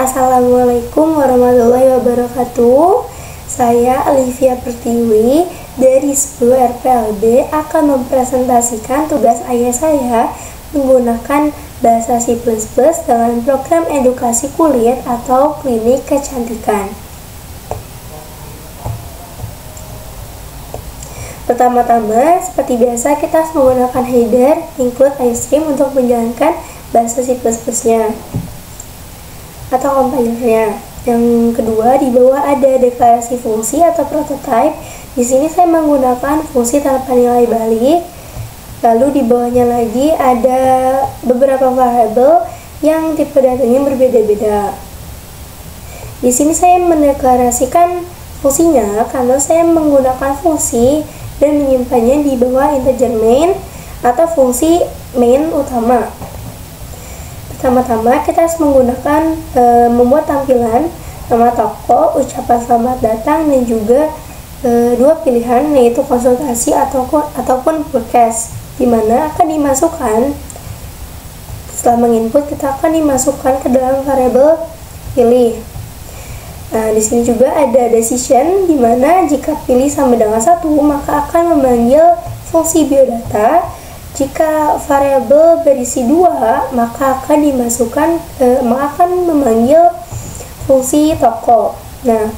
Assalamualaikum warahmatullahi wabarakatuh. Saya Olivia Pertiwi dari 10 RPLB akan mempresentasikan tugas ayah saya menggunakan bahasa C++ dengan program edukasi kulit atau klinik kecantikan. Pertama-tama, seperti biasa kita harus menggunakan header include iStream untuk menjalankan bahasa C++-nya atau compilernya. Yang kedua, di bawah ada deklarasi fungsi atau prototype. Di sini saya menggunakan fungsi tanpa nilai balik. Lalu di bawahnya lagi ada beberapa variabel yang tipe datanya berbeda-beda. Di sini saya mendeklarasikan fungsinya karena saya menggunakan fungsi dan menyimpannya di bawah integer main atau fungsi main utama. Pertama-tama kita harus menggunakan membuat tampilan nama toko, ucapan selamat datang, dan juga dua pilihan, yaitu konsultasi ataupun podcast, di mana akan dimasukkan setelah menginput, kita akan dimasukkan ke dalam variabel pilih. Nah, di sini juga ada decision, di mana jika pilih sama dengan 1 maka akan memanggil fungsi biodata. Jika variabel berisi 2 maka akan memanggil fungsi toko. Nah,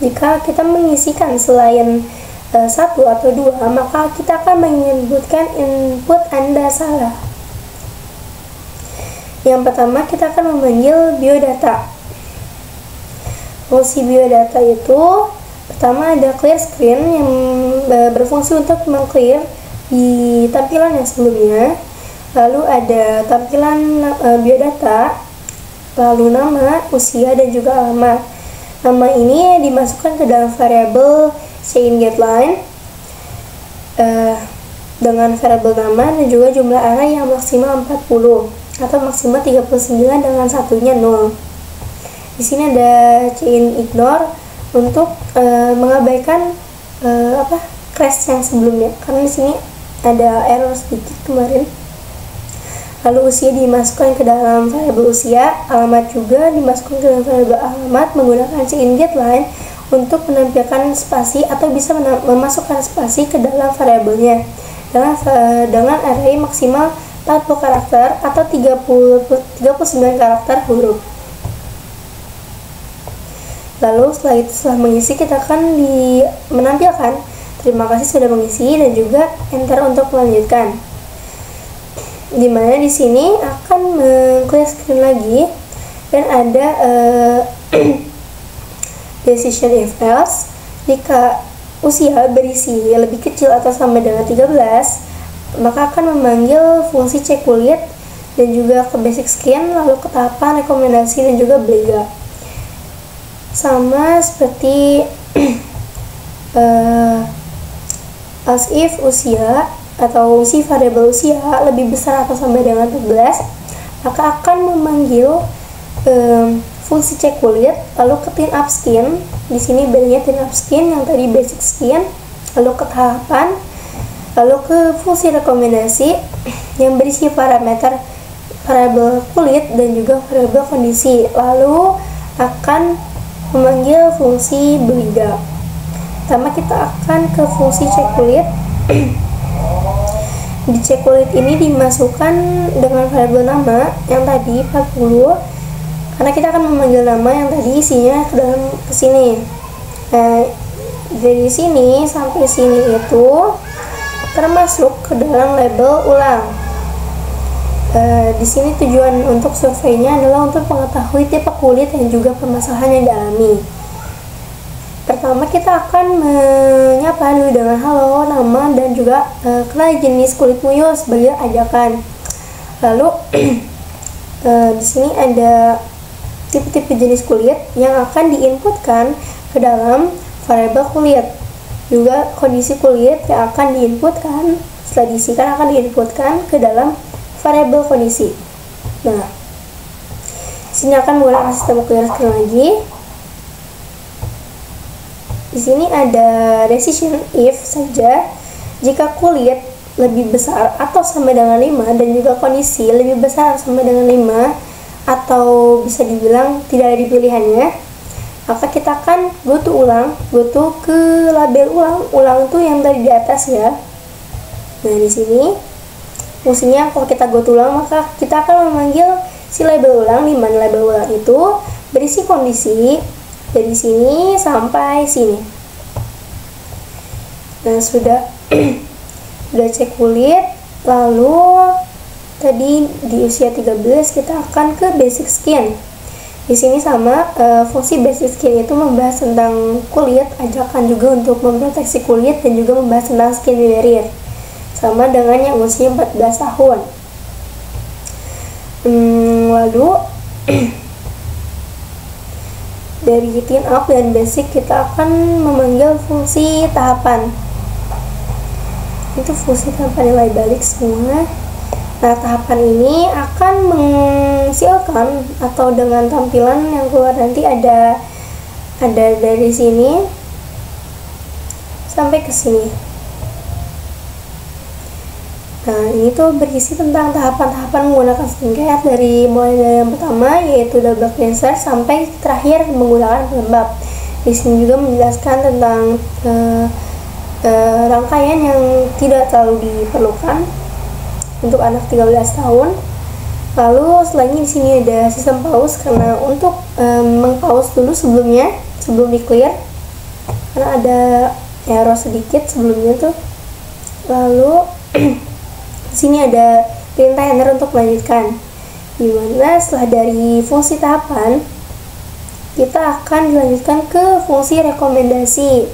jika kita mengisikan selain 1 atau 2 maka kita akan menyebutkan input Anda salah. Yang pertama kita akan memanggil biodata. Fungsi biodata itu pertama ada clear screen yang berfungsi untuk meng-clear di tampilan yang sebelumnya. Lalu ada tampilan biodata, lalu nama, usia, dan juga alamat. Nama ini dimasukkan ke dalam variabel cInGetLine dengan variabel nama dan juga jumlah array yang maksimal 40 atau maksimal 39 dengan satunya 0. Di sini ada cInIgnore untuk mengabaikan crash yang sebelumnya, karena di sini ada error sedikit kemarin. Lalu usia dimasukkan ke dalam variabel usia, alamat juga dimasukkan ke dalam variabel alamat menggunakan cInGetLine untuk menampilkan spasi atau bisa memasukkan spasi ke dalam variabelnya dengan array maksimal 40 karakter atau 39 karakter huruf. Lalu setelah mengisi, kita akan menampilkan terima kasih sudah mengisi dan juga enter untuk melanjutkan. Dimana di sini akan clear screen lagi dan ada decision if else. Jika usia berisi lebih kecil atau sama dengan 13 maka akan memanggil fungsi cek kulit dan juga ke basic skin, lalu ke tahapan rekomendasi dan juga belega. Sama seperti as if usia atau si variabel usia lebih besar atau sama dengan 14 maka akan memanggil fungsi cek kulit, lalu ke tune up skin. Di sini bedanya tune up skin, yang tadi basic skin, lalu ke tahapan, lalu ke fungsi rekomendasi yang berisi parameter variabel kulit dan juga variabel kondisi, lalu akan memanggil fungsi belega. Pertama kita akan ke fungsi cek kulit. Di cek kulit ini dimasukkan dengan variabel nama yang tadi 40, karena kita akan memanggil nama yang tadi isinya ke sini. Nah, dari sini sampai sini itu termasuk ke dalam label ulang. Di sini tujuan untuk surveinya adalah untuk mengetahui tipe kulit dan juga permasalahan yang dialami. Pertama kita akan menyapa dulu dengan halo, nama, dan juga kenal jenis kulitmu yuk sebagai ajakan. Lalu di sini ada tipe-tipe jenis kulit yang akan diinputkan ke dalam variabel kulit. Juga kondisi kulit yang akan diinputkan setelah diisikan akan diinputkan ke dalam variabel kondisi. Nah, sini akan menggunakan sistem clear screen lagi. Di sini ada decision if saja jika kulit lebih besar atau sama dengan 5 dan juga kondisi lebih besar atau sama dengan 5 atau bisa dibilang tidak ada di pilihannya, maka kita akan go to ke label ulang itu yang tadi di atas ya. Nah di sini fungsinya kalau kita go to ulang, maka kita akan memanggil si label ulang, di mana label ulang itu berisi kondisi dari sini sampai sini. Nah sudah udah cek kulit, lalu tadi di usia 13 kita akan ke basic skin. Di sini sama, fungsi basic skin itu membahas tentang kulit, ajakan juga untuk memproteksi kulit dan juga membahas tentang skin barrier. Sama dengan yang usia 14 tahun. Lalu dari tune up dan basic kita akan memanggil fungsi tahapan. Itu fungsi tahapan nilai balik semua. Nah tahapan ini akan menghasilkan atau dengan tampilan yang keluar nanti ada dari sini sampai ke sini. Nah ini tuh berisi tentang tahapan-tahapan menggunakan skincare mulai dari yang pertama yaitu double cleanser sampai terakhir menggunakan pelembab. Di sini juga menjelaskan tentang rangkaian yang tidak terlalu diperlukan untuk anak 13 tahun. Lalu selanjutnya di sini ada sistem pause, karena untuk mengpause dulu sebelum di clear, karena ada error sedikit sebelumnya tuh. Lalu di sini ada perintah enter untuk melanjutkan, dimana setelah dari fungsi tahapan kita akan dilanjutkan ke fungsi rekomendasi.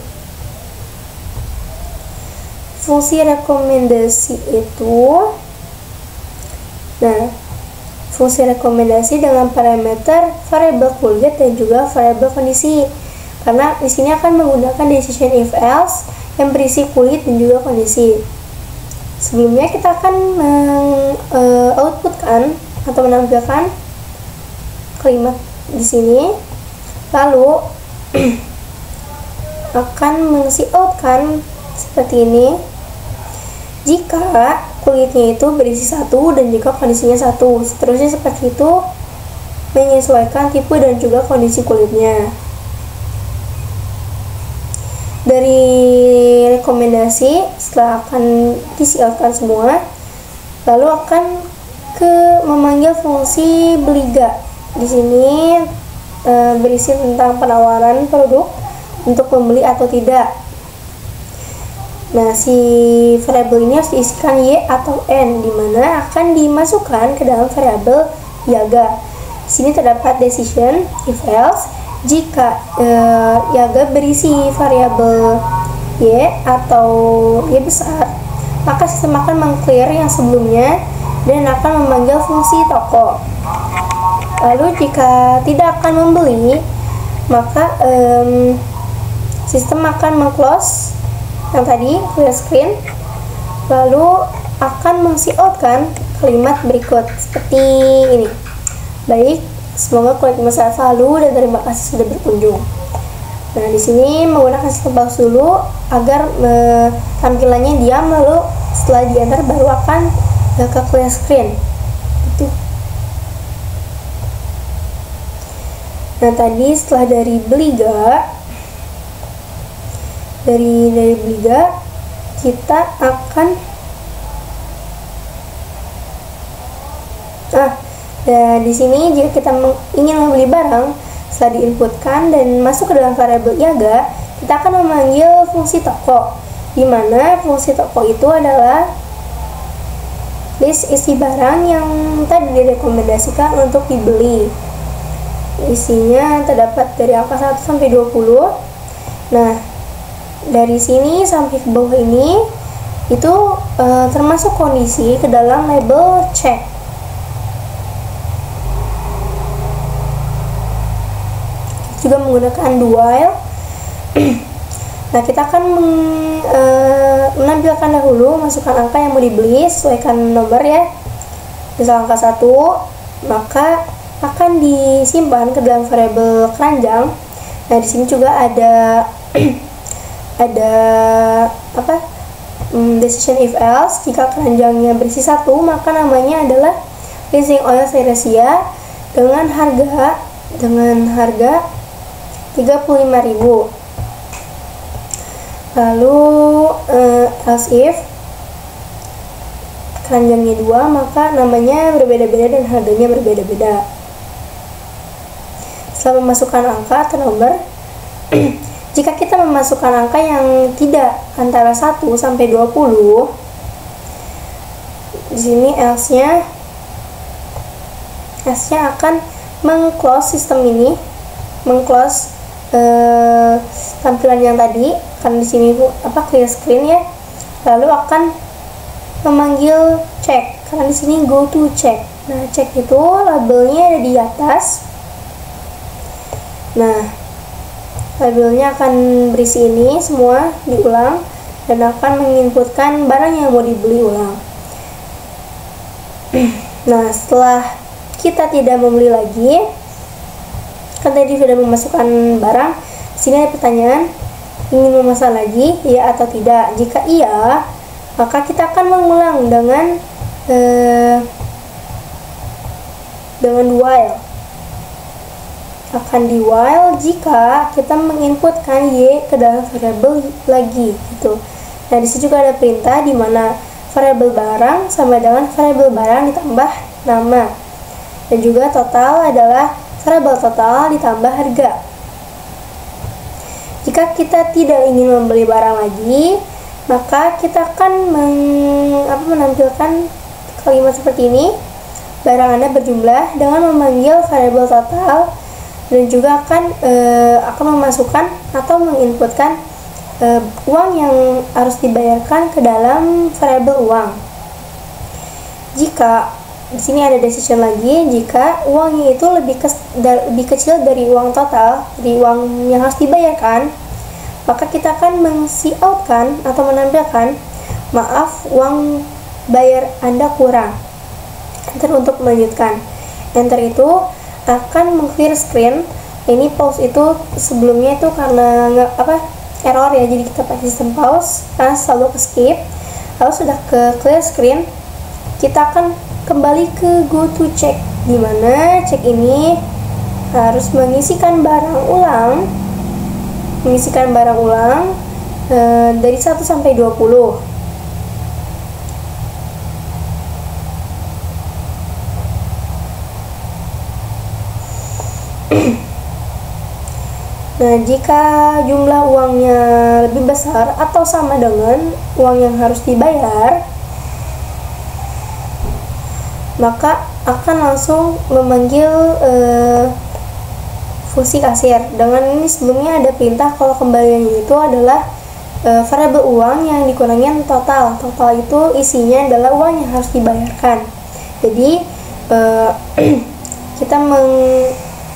Fungsi rekomendasi itu, fungsi rekomendasi dengan parameter variabel kulit dan juga variabel kondisi. Karena di sini akan menggunakan decision if else yang berisi kulit dan juga kondisi. Sebelumnya kita akan outputkan atau menampilkan kalimat di sini, lalu akan mengisi outkan seperti ini. Jika kulitnya itu berisi 1 dan juga kondisinya 1, seterusnya seperti itu, menyesuaikan tipe dan juga kondisi kulitnya. Dari rekomendasi setelah akan disiapkan semua, lalu akan memanggil fungsi beliga. Di sini berisi tentang penawaran produk untuk membeli atau tidak. Nah, si variabel ini harus diisikan Y atau N, di mana akan dimasukkan ke dalam variabel Yaga. Di sini terdapat decision if else. Jika Yaga berisi variabel Y atau Y besar, maka sistem akan meng-clear yang sebelumnya dan akan memanggil fungsi toko. Lalu jika tidak akan membeli, maka sistem akan meng-close yang tadi clear screen, lalu akan meng-see out kan kalimat berikut seperti ini. Baik, semoga kulit sehat selalu dan terima kasih sudah berkunjung. Nah di sini menggunakan sistem pause dulu agar tampilannya diam, lalu setelah di enter baru akan ke clear screen. Itu. Nah tadi setelah dari beliga, dari beliga kita akan dan di sini jika kita ingin membeli barang, setelah diinputkan dan masuk ke dalam variabel Yaga, kita akan memanggil fungsi toko, di mana fungsi toko itu adalah list isi barang yang tadi direkomendasikan untuk dibeli. Isinya terdapat dari angka 1 sampai 20. Nah dari sini sampai ke bawah ini itu termasuk kondisi ke dalam label check. Juga menggunakan do while. Nah kita akan menampilkan dahulu, masukkan angka yang mau dibeli, sesuaikan nomor ya. Misal angka 1, maka akan disimpan ke dalam variabel keranjang. Nah di sini juga ada decision if else. Jika keranjangnya berisi 1, maka namanya adalah cleansing oil ceresia. dengan harga 35.000. Lalu else if keranjangnya 2, maka namanya berbeda-beda dan harganya berbeda-beda. Setelah memasukkan angka atau nomor, jika kita memasukkan angka yang tidak antara 1 sampai 20, di sini else-nya akan meng-close sistem ini, meng-close tampilan yang tadi, kan di sini clear screen ya. Lalu akan memanggil check, karena di sini go to check. Nah, check itu labelnya ada di atas. Nah, labelnya akan berisi ini semua diulang dan akan menginputkan barang yang mau dibeli ulang. Nah, setelah kita tidak membeli lagi, kan tadi sudah memasukkan barang, sini ada pertanyaan, ingin memesan lagi, ya atau tidak? Jika iya, maka kita akan mengulang dengan while. Akan di while jika kita menginputkan y ke dalam variabel lagi gitu. Nah, di sini juga ada perintah di mana variabel barang sama dengan variabel barang ditambah nama, dan juga total adalah variabel total ditambah harga. Jika kita tidak ingin membeli barang lagi, maka kita akan menampilkan kalimat seperti ini, barang Anda berjumlah, dengan memanggil variabel total, dan juga akan memasukkan atau menginputkan uang yang harus dibayarkan ke dalam variabel uang. Jika di sini ada decision lagi, jika uangnya itu lebih kecil dari uang total, dari uang yang harus dibayarkan, maka kita akan meng-cout-kan atau menampilkan, maaf, uang bayar Anda kurang. Enter untuk melanjutkan. Enter itu akan meng-clear screen. Ini pause itu sebelumnya itu karena error ya, jadi kita pakai sistem pause, karena selalu ke skip. Lalu sudah ke clear screen, kita akan kembali ke go to check, dimana cek ini harus mengisikan barang ulang dari 1 sampai 20. Nah, jika jumlah uangnya lebih besar atau sama dengan uang yang harus dibayar, maka akan langsung memanggil fungsi kasir. Dengan ini sebelumnya ada perintah kalau kembaliannya itu adalah variabel uang yang dikurangin total. Total itu isinya adalah uang yang harus dibayarkan. Jadi kita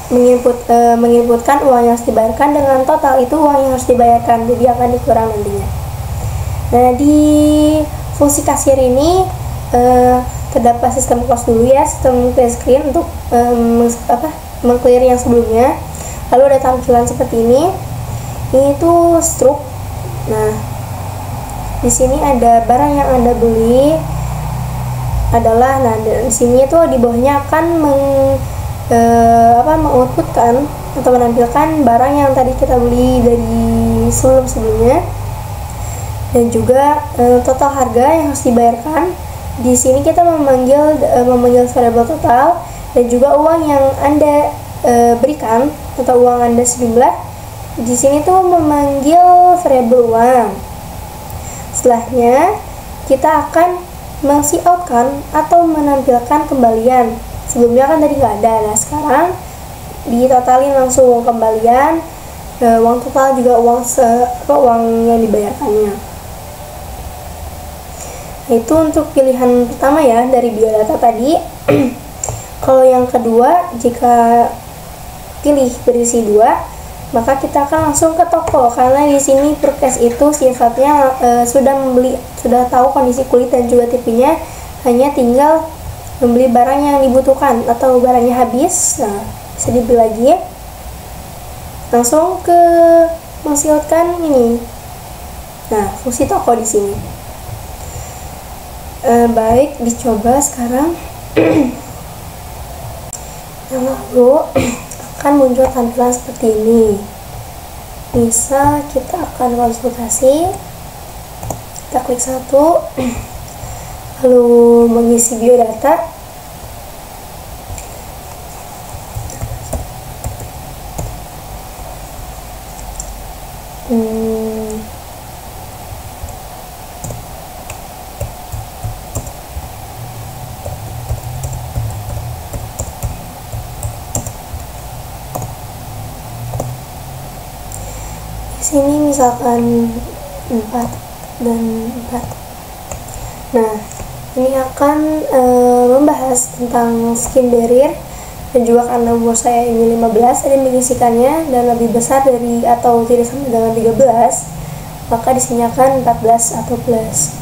menginputkan uang yang harus dibayarkan dengan total itu uang yang harus dibayarkan, jadi akan dikurang nantinya. Nah, di fungsi kasir ini terdapat sistem close dulu ya, sistem clear screen untuk meng-clear yang sebelumnya. Lalu ada tampilan seperti ini tuh struct. Nah, di sini ada barang yang Anda beli adalah, nah di sini itu di bawahnya akan mengoutputkan atau menampilkan barang yang tadi kita beli dari sebelumnya, dan juga total harga yang harus dibayarkan. Di sini kita memanggil variabel total, dan juga uang yang Anda berikan atau uang Anda sejumlah. Di sini tuh memanggil variabel uang. Setelahnya kita akan meng-cout-kan atau menampilkan kembalian. Sebelumnya kan tadi nggak ada. Nah, sekarang ditotalin langsung kembalian, uang total juga uang yang dibayarkannya. Nah, itu untuk pilihan pertama ya dari biodata tadi. Kalau yang kedua, jika pilih berisi 2, maka kita akan langsung ke toko, karena di sini Purchase itu sifatnya sudah tahu kondisi kulit dan juga tipenya, hanya tinggal membeli barang yang dibutuhkan atau barangnya habis. Nah, bisa dibeli lagi, langsung ke mengsiotkan ini. Nah, fungsi toko di sini. Baik, dicoba sekarang. Yang lalu akan muncul tampilan seperti ini. Misal kita akan konsultasi, kita klik satu, lalu mengisi biodata. Di sini misalkan 4 dan 4. Nah, ini akan membahas tentang skin barrier, dan juga karena umur saya ini 15, saya mengisikannya dan lebih besar dari atau tidak sama dengan 13, maka di sini akan 14 atau plus.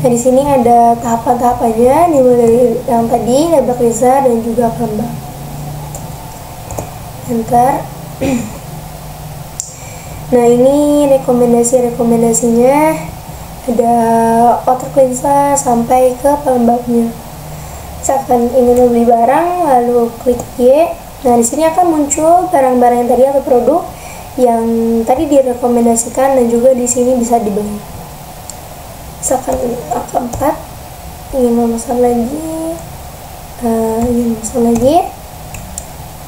Nah, di sini ada tahapan-tahapannya, dimulai dari yang tadi, label laser dan juga pelembab. Enter. Nah, ini rekomendasinya ada outer cleanser sampai ke pelembabnya. Misalkan ingin membeli barang, lalu klik Y. Nah, di sini akan muncul barang-barang yang tadi atau produk yang tadi direkomendasikan dan juga di sini bisa dibeli. Misalkan angka 4 ingin memesan lagi,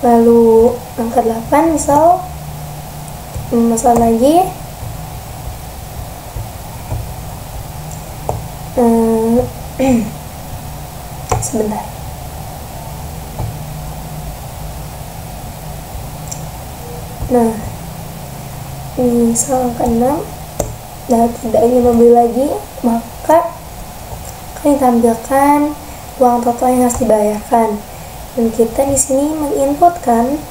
lalu angka 8 misal memesan lagi, sebentar. Nah, misal angka 6 dan tidak ingin membeli lagi, maka akan ditampilkan uang total yang harus dibayarkan, dan kita di sini menginputkan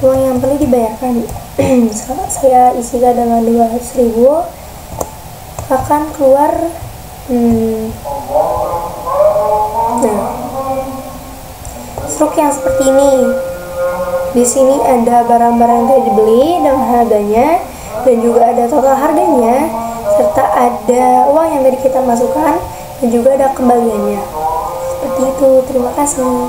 uang yang perlu dibayarkan. Saya isikan dengan 200.000, akan keluar nah, struk yang seperti ini. Di sini ada barang-barang yang telah dibeli dengan harganya, dan juga ada total harganya, serta ada uang yang tadi kita masukkan, dan juga ada kembaliannya. Seperti itu. Terima kasih.